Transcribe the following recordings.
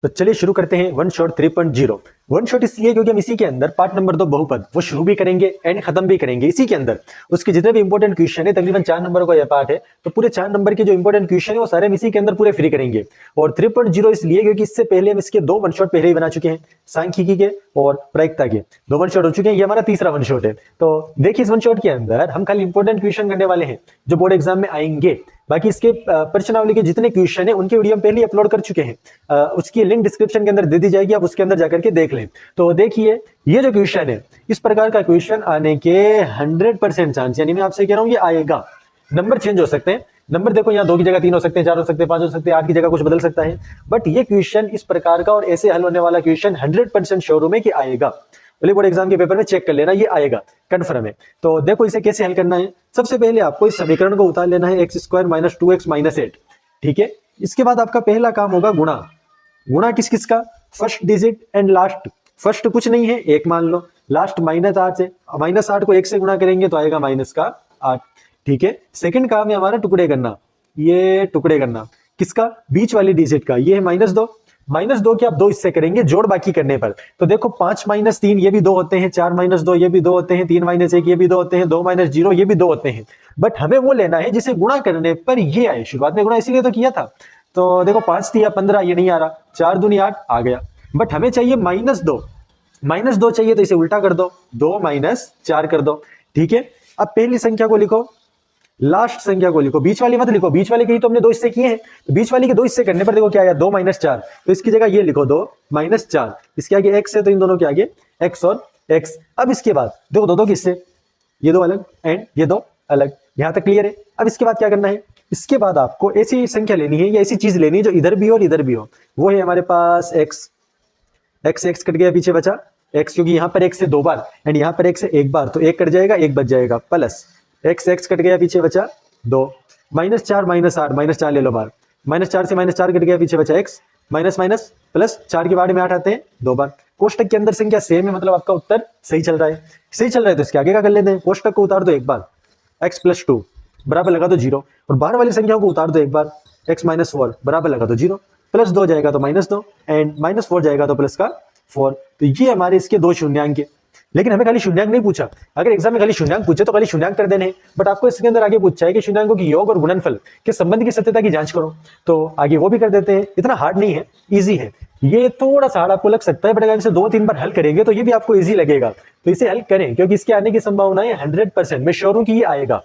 तो चलिए शुरू करते हैं वन शॉट 3.0। वन शॉट इसलिए क्योंकि हम इसी के अंदर पार्ट नंबर 2 बहुपद वो शुरू भी करेंगे एंड खत्म भी करेंगे इसी के अंदर। उसके जितने भी इंपॉर्टेंट क्वेश्चन है, तकरीबन 4 नंबर का यह पार्ट है, तो पूरे 4 नंबर के जो इंपॉर्टेंट क्वेश्चन है वो सारे हम इसी के अंदर पूरे फ्री करेंगे। और 3.0 इसलिए क्योंकि इससे पहले हम इसके 2 वन शॉट पहले ही बना चुके हैं, सांख्यिकी के और प्रायिकता के 2 वन शॉट हो चुके हैं। ये हमारा तीसरा वन शॉट है। तो देखिए इस वन शॉट के अंदर हम खाली इंपॉर्टेंट क्वेश्चन करने वाले हैं जो बोर्ड एग्जाम में आएंगे। बाकी इसके प्रश्नावली के जितने क्वेश्चन है उनके वीडियो हम पहले अपलोड कर चुके हैं, उसकी लिंक डिस्क्रिप्शन के अंदर दे दी जाएगी, आप उसके अंदर जाकर के देख लें। तो देखिए ये जो क्वेश्चन है, इस प्रकार का क्वेश्चन आने के 100% चांस, यानी मैं आपसे कह रहा हूं ये आएगा। नंबर चेंज हो सकते हैं, नंबर देखो यहाँ 2 की जगह 3 हो सकते हैं, 4 हो सकते हैं, 5 हो सकते हैं, 8 की जगह कुछ बदल सकता है, बट ये क्वेश्चन इस प्रकार का और ऐसे हल होने वाला क्वेश्चन 100% श्योर हूं मैं कि आएगा। पहले बोर्ड एग्जाम के पेपर में चेक कर लेना, ये आएगा कंफर्म है। तो देखो इसे कैसे हल करना है। सबसे पहले आपको इस समीकरण को उतार लेना है, x² - 2x - 8। ठीक है, इसके बाद आपका पहला काम होगा गुणा। गुणा किस किस का? First digit and last. First कुछ नहीं है, 1 मान लो, लास्ट -8 है, -8 को 1 से गुणा करेंगे तो आएगा -8। ठीक है, सेकंड काम है हमारा टुकड़े करना। ये टुकड़े करना किसका? बीच वाली डिजिट का। ये है -2। -2 की आप 2 इससे करेंगे जोड़ बाकी करने पर। तो देखो 5 - 3 ये भी 2 होते हैं, 4 - 2 ये भी 2 होते हैं, 3 - 1 ये भी 2 होते हैं, 2 - 0 ये भी 2 होते हैं। बट हमें वो लेना है जिसे गुणा करने पर ये आए। शुरुआत में गुणा इसीलिए तो किया था। तो देखो 5 थी या 15, ये नहीं आ रहा, 4 दूनी 8 आ गया। बट हमें चाहिए -2, -2 चाहिए तो इसे उल्टा कर दो, 2 - 4 कर दो। ठीक है, अब पहली संख्या को लिखो, लास्ट संख्या को लिखो, बीच वाली मत लिखो, बीच वाली के ही तो हमने 2 हिस्से किए हैं, तो बीच वाली के 2 हिस्से करने पर देखो क्या आया, 2 - 4। तो इसकी जगह ये लिखो 2 - 4। इसके आगे x है तो इन दोनों के आगे x और x। अब इसके बाद देखो 2 हिस्से, ये 2 अलग एंड ये 2 अलग। यहां तक क्लियर है। अब इसके बाद क्या करना है, इसके बाद आपको ऐसी संख्या लेनी है या ऐसी चीज लेनी है जो इधर भी हो और इधर भी हो। वो है हमारे पास x। x कट गया, पीछे बचा x, क्योंकि यहां पर x है 2 बार एंड यहां पर x है 1 बार, तो 1 कट जाएगा, 1 बच जाएगा, प्लस x कट गया, पीछे बचा 2, -4 - 8, -4 ले लो बार, -4 से -4 कट गया, पीछे बचा x, माइनस माइनस प्लस, 4 के बारे में 8 आते हैं 2 बार। कोष्टक के अंदर संख्या सेम है, मतलब आपका उत्तर सही चल रहा है। सही चल रहा है तो इसके आगे का कर लेते हैं, कोष्टक को उतार दो एक बार, x + 2 बराबर लगा दो 0, और बाहर वाली संख्याओं को उतार दो एक बार, x - 4 बराबर लगा दो 0, +2 जाएगा तो -2 एंड -4 जाएगा तो प्लस का 4। तो ये हमारे इसके 2 शून्यांक है। लेकिन हमें खाली शून्यांक नहीं पूछा। अगर एग्जाम में खाली शून्यांक पूछे तो खाली शून्यांक कर देने हैं, बट आपको इसके अंदर आगे पूछा है कि शून्यांकों की योग और गुणनफल के संबंध की सत्यता की जांच करो, तो आगे वो भी कर देते हैं। इतना हार्ड नहीं है, इजी है। ये थोड़ा सा हार्ड आपको लग सकता है, बट अगर इसे 2-3 बार हल करेंगे तो ये भी आपको इजी लगेगा। तो इसे हल करें, क्योंकि इसके आने की संभावना है 100%, मैं श्योर हूं कि ये आएगा।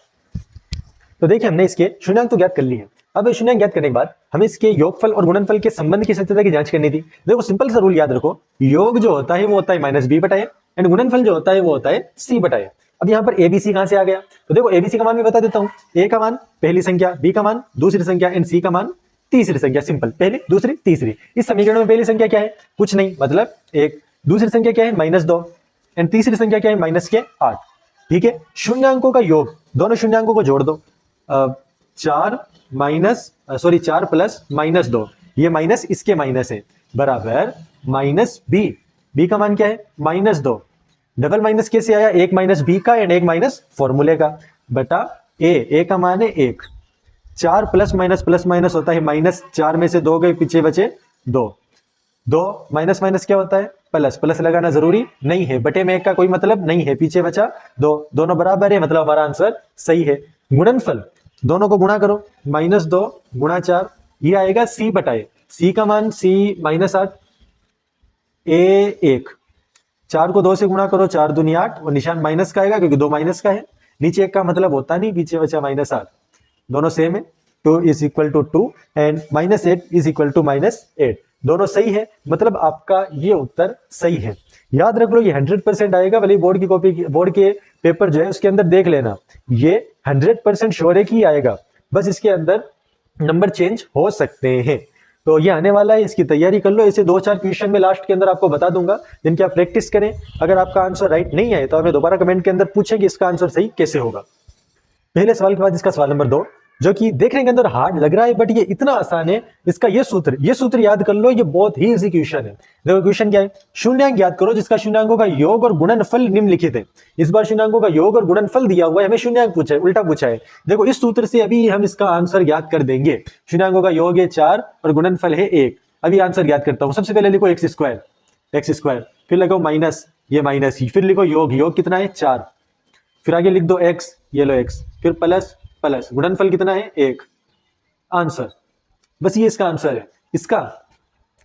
तो देखिए हमने इसके शून्यांक तो ज्ञात कर लिए हैं। अब शून्यांक ज्ञात करने के बाद हमें इसके योगफल और गुणनफल के संबंध की सत्यता की जांच करनी थी। देखो सिंपल सा रूल याद रखो, योग जो होता है वो होता है -b/a एंड गुणनफल जो होता है वो होता है c/a। अब यहाँ पर ABC कहां से आ गया, तो देखो ABC का मान भी बता देता हूं। A का मान पहली संख्या, B का मान दूसरी संख्या एंड C का मान तीसरी संख्या। सिंपल, पहली दूसरी तीसरी। इस समीकरण में पहली संख्या क्या है, कुछ नहीं, मतलब 1। दूसरी संख्या क्या है, -2 एंड तीसरी संख्या क्या है, -8। ठीक है, शून्यांकों का योग, दोनों शून्यांकों को जोड़ दो, 4 प्लस -2, ये माइनस इसके माइनस है, बराबर -b। b का मान क्या है, -2। डबल माइनस कैसे आया, एक माइनस b का एंड एक माइनस फॉर्मूले का, बटा a का मान है 1। 4 प्लस माइनस होता है -4 में से 2 गए, पीछे बचे 2। 2 माइनस माइनस क्या होता है, प्लस। प्लस लगाना जरूरी नहीं है, बटे में 1 का कोई मतलब नहीं है, पीछे बचा 2। दोनों बराबर है, मतलब हमारा आंसर सही है। गुणनफल, दोनों को गुणा करो, -2 गुणा 4, ये आएगा c/a। c का मान c -8, a 1। 4 को 2 से गुणा करो, 4 दूनी 8, और निशान माइनस का आएगा क्योंकि 2 माइनस का है, नीचे 1 का मतलब होता नहीं, पीछे बचा -8। दोनों सेम है, 2 = 2 एंड -8 = -8, दोनों सही है, मतलब आपका ये उत्तर सही है। याद रख लो ये 100% आएगा। भले बोर्ड की कॉपी, बोर्ड के पेपर जो है उसके अंदर देख लेना, ये 100% श्योर है कि आएगा, बस इसके अंदर नंबर चेंज हो सकते हैं। तो ये आने वाला है, इसकी तैयारी कर लो। ऐसे 2-4 क्वेश्चन में लास्ट के अंदर आपको बता दूंगा, जिनकी आप प्रैक्टिस करें। अगर आपका आंसर राइट नहीं आए तो हमें दोबारा कमेंट के अंदर पूछें कि इसका आंसर सही कैसे होगा। पहले सवाल के बाद इसका सवाल नंबर 2, जो कि देखने के अंदर हार्ड लग रहा है, बट ये इतना आसान है। इसका ये सूत्र याद कर लो, ये बहुत ही इजी क्वेश्चन है। देखो क्वेश्चन क्या है, शून्यांक याद करो जिसका शून्यांकों का योग और गुणनफल निम्नलिखित है। इस बार शून्यांकों का योग और गुणनफल दिया हुआ है, हमें शून्यांक पूछा है, उल्टा पूछा है। देखो इस सूत्र से अभी हम इसका आंसर याद कर देंगे। शून्यांकों का योग है 4 और गुणनफल है 1। अभी आंसर याद करता हूँ। सबसे पहले लिखो एक्स स्क्वायर, फिर लिखो माइनस, ये माइनस ही, फिर लिखो योग कितना है 4, फिर आगे लिख दो एक्स, ये लो एक्स, फिर प्लस प्लस, गुणनफल कितना है 1, आंसर। बस ये इसका आंसर है। इसका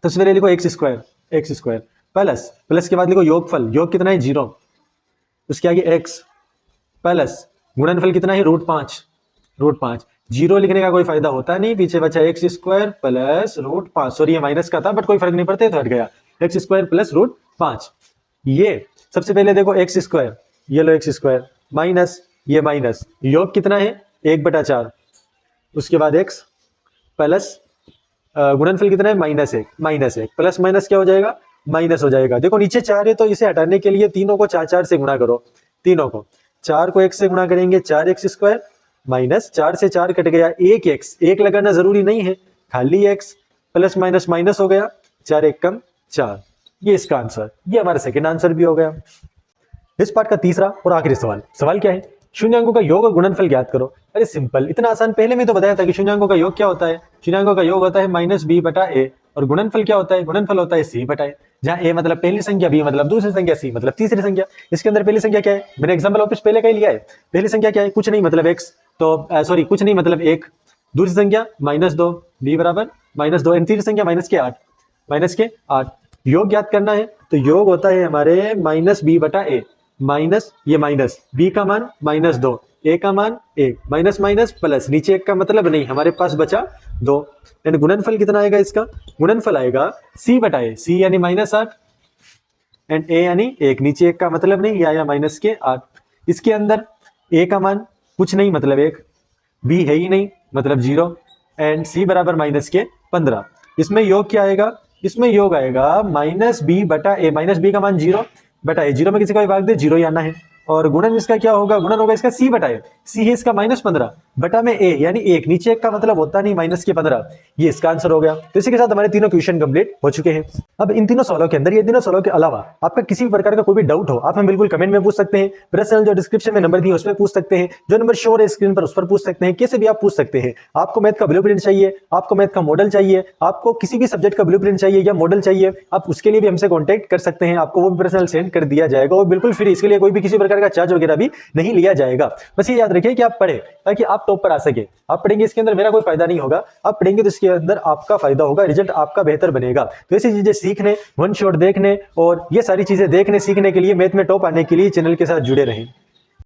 सबसे पहले लिखो एक्स स्क्वायर प्लस, प्लस के बाद लिखो योगफल, योग कितना है 0, उसके आगे एक्स प्लस गुणनफल कितना है √5, 0 लिखने का कोई फायदा होता नहीं, पीछे बचा एक्स स्क्वायर प्लस √5, सॉरी ये माइनस का था बट कोई फर्क नहीं पड़ता, तो हट गया, एक्स स्क्वायर प्लस √5। ये सबसे पहले देखो एक्स स्क्वायर, ये लो एक्स स्क्वायर माइनस, ये माइनस, योग कितना है 1/4, उसके बाद एक्स प्लस गुणनफल कितना है -1 प्लस माइनस क्या हो जाएगा, माइनस हो जाएगा। देखो नीचे 4 है तो इसे हटाने के लिए तीनों को 4 से गुणा करो, तीनों को 4 को 1 से गुणा करेंगे, 4x स्क्वायर माइनस 4 से 4 कट गया, 1x, 1 लगाना जरूरी नहीं है, खाली x प्लस माइनस माइनस हो गया, 4 1 कम 4, ये इसका आंसर, ये हमारा सेकंड आंसर भी हो गया। इस पार्ट का तीसरा और आखिरी सवाल क्या है, शून्यांकों का योग और गुणनफल ज्ञात करो। अरे सिंपल, इतना आसान, पहले में तो बताया था कि शून्यांकों का योग क्या होता है, शून्यांकों का योग होता है -b/a, और गुणनफल क्या होता है, गुणनफल होता है c/a, जहां a मतलब पहली संख्या, b मतलब दूसरी संख्या, c मतलब तीसरी संख्या। इसके अंदर पहली संख्या क्या है, मैंने एग्जाम्पल ऑफिस पहले का ही लिया है, पहली संख्या क्या है, कुछ नहीं मतलब x, तो सॉरी कुछ नहीं मतलब 1, दूसरी संख्या -2, b बराबर -2, एंड तीसरी संख्या -8, योग ज्ञात करना है, तो योग होता है हमारे -b/a, माइनस ये माइनस, b का मान -2, a का मान 1, माइनस माइनस प्लस, नीचे 1 का मतलब नहीं, हमारे पास बचा 2, एंड गुणनफल कितना आएगा इसका, गुणनफल आएगा c/a, c यानी -8 एंड a यानी 1, नीचे 1 का मतलब नहीं, ये आया -8। इसके अंदर a का मान कुछ नहीं मतलब 1, b है ही नहीं मतलब 0, एंड c बराबर -15। इसमें योग क्या आएगा, इसमें योग आएगा -b/a, -b का मान 0/a, 0 में किसी का भी भाग दे 0 ही आना है, और गुणन इसका क्या होगा, गुणन होगा इसका c/a, c है इसका -15 बटा में a यानी 1, नीचे 1 का मतलब होता नहीं -15, ये इसका आंसर हो गया। तो इसी के साथ हमारे तीनों क्वेश्चन कंप्लीट हो चुके हैं। अब इन तीनों सवालों के अंदर, ये तीनों सवालों के अलावा आपका किसी भी प्रकार का कोई भी डाउट हो, आप हमें बिल्कुल कमेंट में पूछ सकते हैं, पर्सनल जो डिस्क्रिप्शन में नंबर दिए उसमें पूछ सकते हैं, जो नंबर शो है स्क्रीन पर उस पर पूछ सकते हैं, कैसे भी आप पूछ सकते हैं। आपको मैथ का ब्लूप्रिंट चाहिए, आपको मैथ का मॉडल चाहिए, आपको किसी भी सब्जेक्ट का ब्लूप्रिंट चाहिए या मॉडल चाहिए, आप उसके लिए भी हमसे कॉन्टैक्ट कर सकते हैं, आपको वो भी पर्सनल सेंड कर दिया जाएगा, वो बिल्कुल फ्री, इसके लिए कोई भी किसी प्रकार का चार्ज वगैरह भी नहीं लिया जाएगा। बस ये याद रखिए कि आप पढ़े ताकि आप टॉप पर आ सके। आप पढ़ेंगे इसके अंदर मेरा कोई फायदा नहीं होगा, आप पढ़ेंगे तो इसके अंदर आपका फायदा होगा, रिजल्ट आपका बेहतर बनेगा। तो ऐसी चीजें सीखने, वन शॉट देखने और ये सारी चीजें देखने सीखने के लिए, मैथ में टॉप आने के लिए चैनल के साथ जुड़े रहें।